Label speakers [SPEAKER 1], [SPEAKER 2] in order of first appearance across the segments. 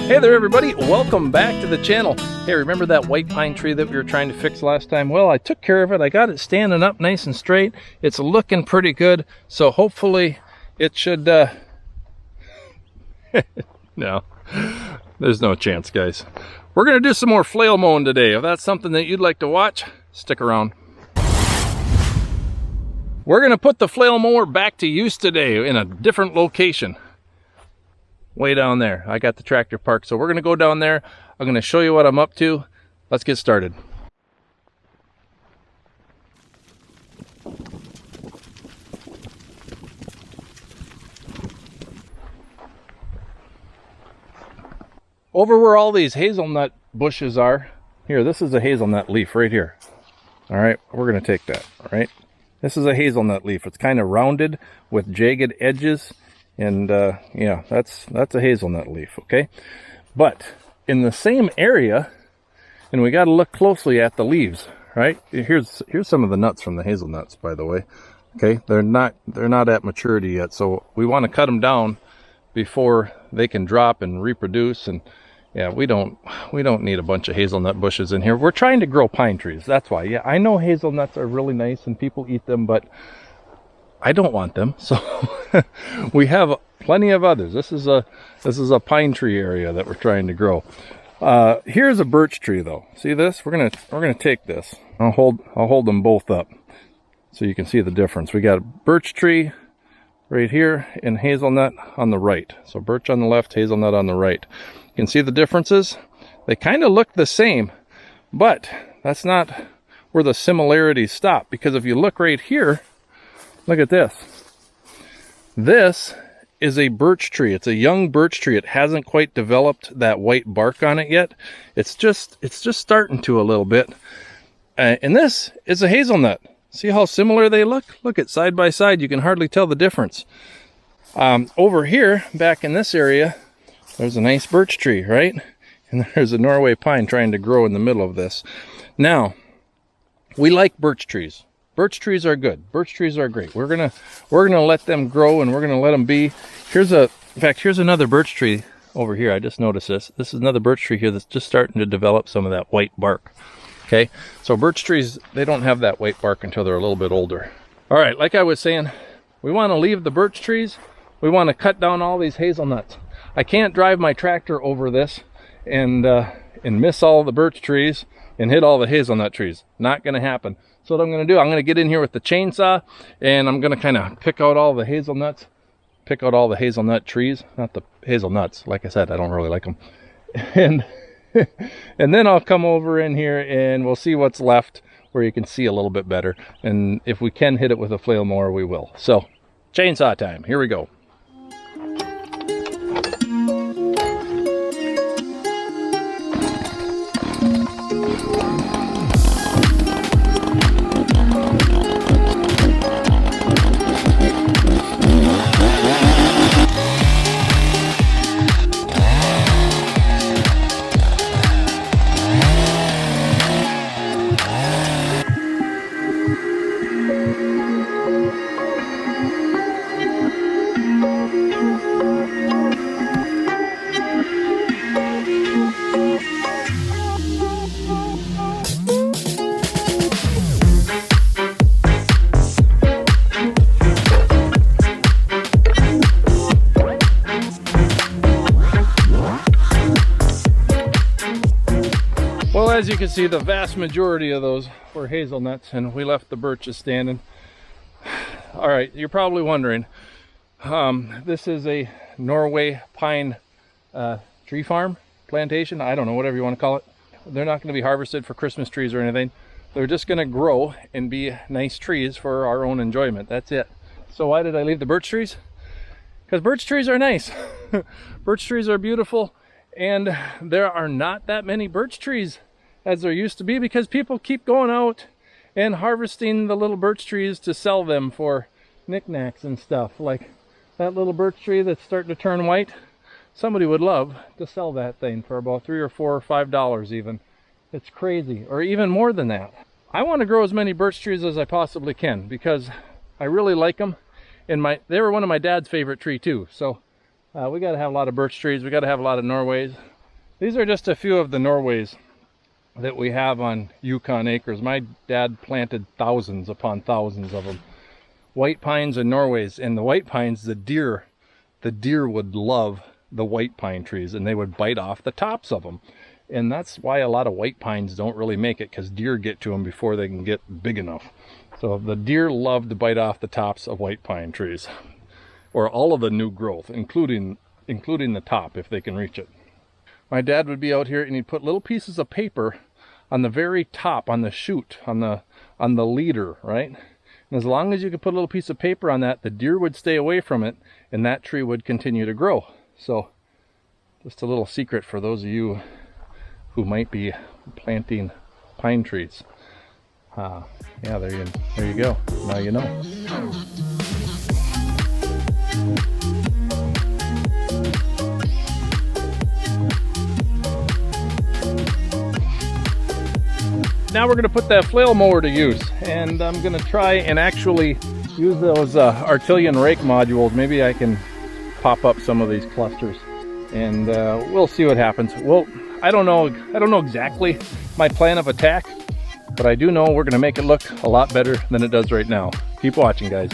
[SPEAKER 1] Hey there everybody, welcome back to the channel. Hey, remember that white pine tree that we were trying to fix last time? Well, I took care of it. I got it standing up nice and straight. It's looking pretty good, so hopefully it should no, there's no chance, guys. We're gonna do some more flail mowing today. If that's something that you'd like to watch, stick around. We're gonna put the flail mower back to use today in a different location. Way down there. I got the tractor parked, so we're gonna go down there. I'm gonna show you what I'm up to. Let's get started. Over where all these hazelnut bushes are, here, this is a hazelnut leaf right here. All right, we're gonna take that, all right? This is a hazelnut leaf. It's kind of rounded with jagged edges. And yeah, that's a hazelnut leaf, okay? But in the same area, and we got to look closely at the leaves, right? Here's some of the nuts from the hazelnuts, by the way. Okay, they're not at maturity yet, so we want to cut them down before they can drop and reproduce. And yeah, we don't need a bunch of hazelnut bushes in here. We're trying to grow pine trees. That's why. Yeah, I know hazelnuts are really nice and people eat them, but I don't want them, so we have plenty of others. This is a pine tree area that we're trying to grow. Here's a birch tree, though. See this? We're gonna take this. I'll hold them both up so you can see the difference. We got a birch tree right here and hazelnut on the right. So birch on the left, hazelnut on the right. You can see the differences. They kind of look the same, but that's not where the similarities stop. Because if you look right here. Look at this. This is a birch tree. It's a young birch tree. It hasn't quite developed that white bark on it yet. It's just starting to a little bit. And this is a hazelnut. See how similar they look? Look at side by side. You can hardly tell the difference. Over here, back in this area, there's a nice birch tree, right? And there's a Norway pine trying to grow in the middle of this. Now, we like birch trees. Birch trees are good. Birch trees are great. We're gonna let them grow and we're gonna let them be. In fact, here's another birch tree over here. I just noticed this. This is another birch tree here that's just starting to develop some of that white bark. Okay, so birch trees, they don't have that white bark until they're a little bit older. All right, like I was saying, we want to leave the birch trees. We want to cut down all these hazelnuts. I can't drive my tractor over this and miss all the birch trees and hit all the hazelnut trees. Not gonna happen. So what I'm going to do, I'm going to get in here with the chainsaw and I'm going to kind of pick out all the hazelnuts, pick out all the hazelnut trees, not the hazelnuts. Like I said, I don't really like them. And then I'll come over in here and we'll see what's left where you can see a little bit better. And if we can hit it with a flail mower, we will. So chainsaw time. Here we go. As you can see, the vast majority of those were hazelnuts and we left the birches standing. All right, you're probably wondering, this is a Norway pine tree farm, plantation, I don't know, whatever you want to call it. They're not going to be harvested for Christmas trees or anything. They're just going to grow and be nice trees for our own enjoyment. That's it. So why did I leave the birch trees? Because birch trees are nice. Birch trees are beautiful, and there are not that many birch trees as there used to be because people keep going out and harvesting the little birch trees to sell them for knickknacks and stuff. Like that little birch tree that's starting to turn white. Somebody would love to sell that thing for about $3 or $4 or $5 even. It's crazy, or even more than that. I want to grow as many birch trees as I possibly can because I really like them. And they were one of my dad's favorite tree too. So we got to have a lot of birch trees. We got to have a lot of Norways. These are just a few of the Norways that we have on Yukon acres. My dad planted thousands upon thousands of them. White pines and Norways. And the white pines, the deer would love the white pine trees, and they would bite off the tops of them. And that's why a lot of white pines don't really make it, because deer get to them before they can get big enough. So the deer love to bite off the tops of white pine trees, or all of the new growth, including the top if they can reach it. My dad would be out here and he'd put little pieces of paper on the very top, on the shoot, on the leader, right? And as long as you could put a little piece of paper on that, the deer would stay away from it, and that tree would continue to grow. So just a little secret for those of you who might be planting pine trees. Yeah, there you go. Now you know. Now we're going to put that flail mower to use, and I'm going to try and actually use those Artillian rake modules. Maybe I can pop up some of these clusters, and we'll see what happens. Well, I don't know exactly my plan of attack, but I do know we're going to make it look a lot better than it does right now. Keep watching, guys.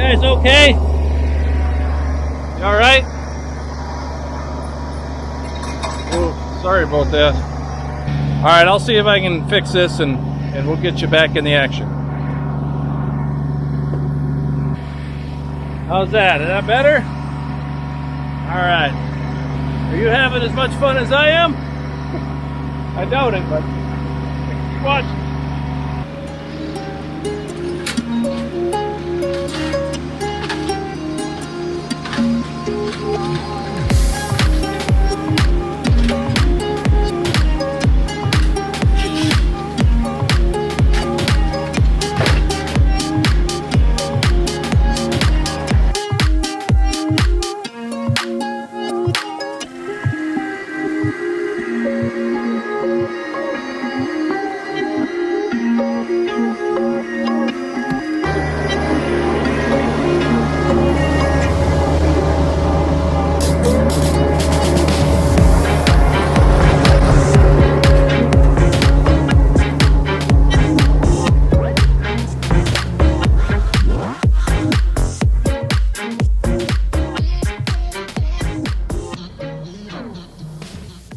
[SPEAKER 1] Okay? You alright? Oh, sorry about that. Alright, I'll see if I can fix this and we'll get you back in the action. How's that? Is that better? Alright. Are you having as much fun as I am? I doubt it, but keep watching.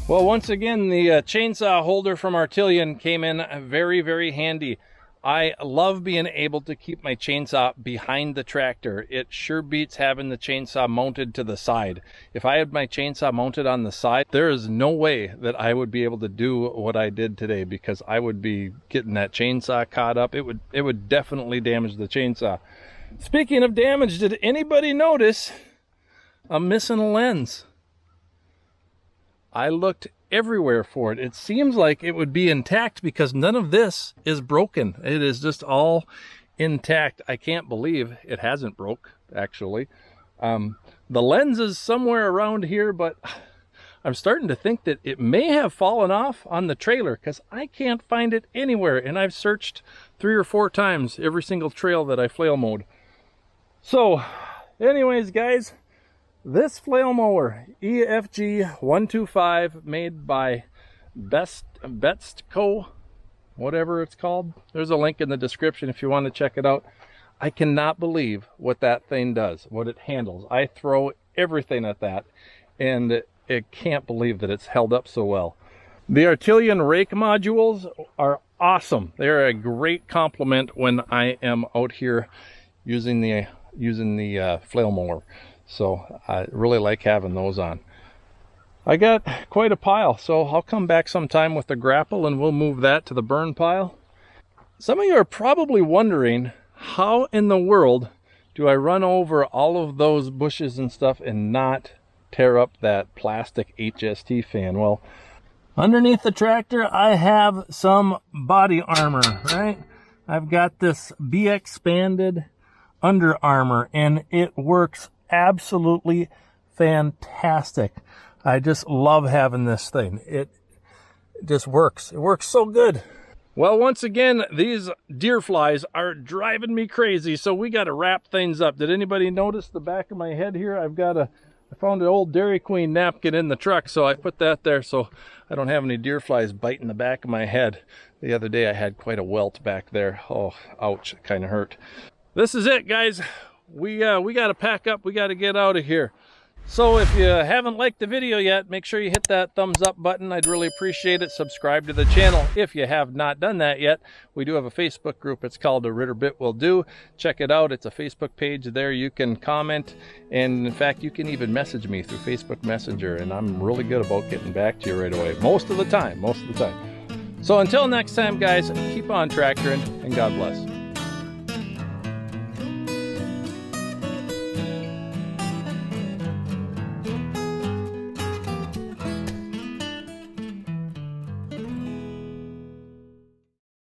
[SPEAKER 1] Well, once again, the chainsaw holder from Artillian came in very, very handy. I love being able to keep my chainsaw behind the tractor. It sure beats having the chainsaw mounted to the side. If I had my chainsaw mounted on the side, there is no way that I would be able to do what I did today, because I would be getting that chainsaw caught up. It would definitely damage the chainsaw. Speaking of damage, did anybody notice I'm missing a lens? I looked everywhere for it. It seems like it would be intact because none of this is broken. It is just all intact. I can't believe it hasn't broke, actually. The lens is somewhere around here, but I'm starting to think that it may have fallen off on the trailer because I can't find it anywhere, and I've searched 3 or 4 times every single trail that I flail mowed. So anyways, guys, this flail mower, EFG125, made by Backhoe, whatever it's called. There's a link in the description if you want to check it out. I cannot believe what that thing does, what it handles. I throw everything at that, and I can't believe that it's held up so well. The Artillian rake modules are awesome. They're a great complement when I am out here using the flail mower. So I really like having those on. I got quite a pile, so I'll come back sometime with the grapple and we'll move that to the burn pile. Some of you are probably wondering, how in the world do I run over all of those bushes and stuff and not tear up that plastic HST fan? Well, underneath the tractor I have some body armor, right? I've got this BXpanded Under Armour, and it works absolutely fantastic. I just love having this thing. It just works. It works so good. Well, once again, these deer flies are driving me crazy, so we got to wrap things up. Did anybody notice the back of my head here? I found an old Dairy Queen napkin in the truck, so I put that there so I don't have any deer flies biting the back of my head. The other day I had quite a welt back there. Oh, ouch, it kind of hurt. This is it, guys. We got to pack up. We got to get out of here. So if you haven't liked the video yet, make sure you hit that thumbs up button. I'd really appreciate it. Subscribe to the channel if you have not done that yet. We do have a Facebook group. It's called The Ritter Bit Will Do. Check it out. It's a Facebook page there. You can comment, and in fact, you can even message me through Facebook Messenger, and I'm really good about getting back to you right away. Most of the time. So until next time, guys, keep on tractoring, and God bless.